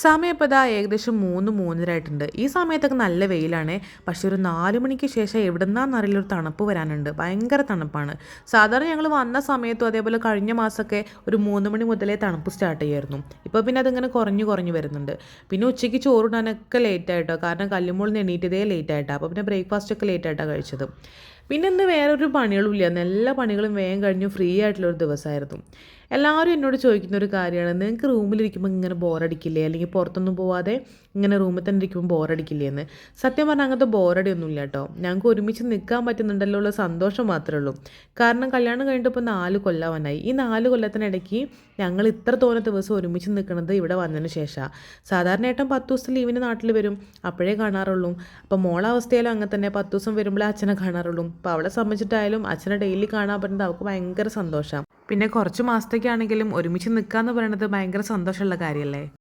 സമയം ഇപ്പോൾ ഇതാ ഏകദേശം 3-3:30 ആയിട്ടുണ്ട്. ഈ സമയത്തൊക്കെ നല്ല വെയിലാണ്. പക്ഷേ ഒരു 4 മണിക്ക് ശേഷം എവിടുന്നാന്നറിയില്ല ഒരു തണുപ്പ് വരാനുണ്ട്. ഭയങ്കര തണുപ്പാണ്. സാധാരണ ഞങ്ങൾ വന്ന സമയത്തും അതേപോലെ കഴിഞ്ഞ മാസമൊക്കെ ഒരു 3 മണി മുതലേ തണുപ്പ് സ്റ്റാർട്ട് ചെയ്യായിരുന്നു. ഇപ്പോൾ പിന്നെ അതിങ്ങനെ കുറഞ്ഞു കുറഞ്ഞു വരുന്നുണ്ട്. പിന്നെ ഉച്ചയ്ക്ക് ചോറിടാനൊക്കെ ലേറ്റ് ആയിട്ടോ. കാരണം കല്ലുമോൾ നിന്ന് എണീറ്റതേ ലേറ്റ് ആയിട്ടാണ്. അപ്പോൾ പിന്നെ ബ്രേക്ക്ഫാസ്റ്റ് ഒക്കെ ലേറ്റ് ആയിട്ടാണ് കഴിച്ചത്. പിന്നെ ഇന്ന് വേറൊരു പണികളും ഇല്ല. എല്ലാ പണികളും വേഗം കഴിഞ്ഞു ഫ്രീ ആയിട്ടുള്ളൊരു ദിവസമായിരുന്നു. എല്ലാവരും എന്നോട് ചോദിക്കുന്ന ഒരു കാര്യമാണ്, നിങ്ങൾക്ക് റൂമിലിരിക്കുമ്പോൾ ഇങ്ങനെ ബോറടിക്കില്ലേ, അല്ലെങ്കിൽ പുറത്തൊന്നും പോവാതെ ഇങ്ങനെ റൂമിൽ തന്നെ ഇരിക്കുമ്പോൾ ബോറടിക്കില്ലേ എന്ന്. സത്യം പറഞ്ഞാൽ അങ്ങനത്തെ ബോറടി ഒന്നുമില്ല കേട്ടോ. ഞങ്ങൾക്ക് ഒരുമിച്ച് നിൽക്കാൻ പറ്റുന്നുണ്ടല്ലോ ഉള്ള സന്തോഷം മാത്രമേ ഉള്ളൂ. കാരണം കല്യാണം കഴിഞ്ഞിട്ട് ഇപ്പോൾ 4 കൊല്ലമാവാനായി. ഈ 4 കൊല്ലത്തിനിടയ്ക്ക് ഞങ്ങൾ ഇത്ര തോന്നെ ദിവസം ഒരുമിച്ച് നിൽക്കുന്നത് ഇവിടെ വന്നതിന് ശേഷമാണ്. സാധാരണയായിട്ടും 10 ദിവസം ലീവിന് നാട്ടിൽ വരും, അപ്പോഴേ കാണാറുള്ളൂ. അപ്പോൾ മോളെ അവസ്ഥയിലും അങ്ങനെ തന്നെ 10 ദിവസം വരുമ്പോഴേ അച്ഛനെ കാണാറുള്ളൂ. അപ്പോൾ അവളെ സംബന്ധിച്ചിട്ടായാലും അച്ഛനെ ഡെയിലി കാണാൻ പറ്റുന്നത് അവൾക്ക് ഭയങ്കര സന്തോഷമാണ്. പിന്നെ കുറച്ച് മാസത്തേക്കാണെങ്കിലും ഒരുമിച്ച് നിൽക്കുക എന്ന് പറയുന്നത് ഭയങ്കര സന്തോഷമുള്ള കാര്യമല്ലേ.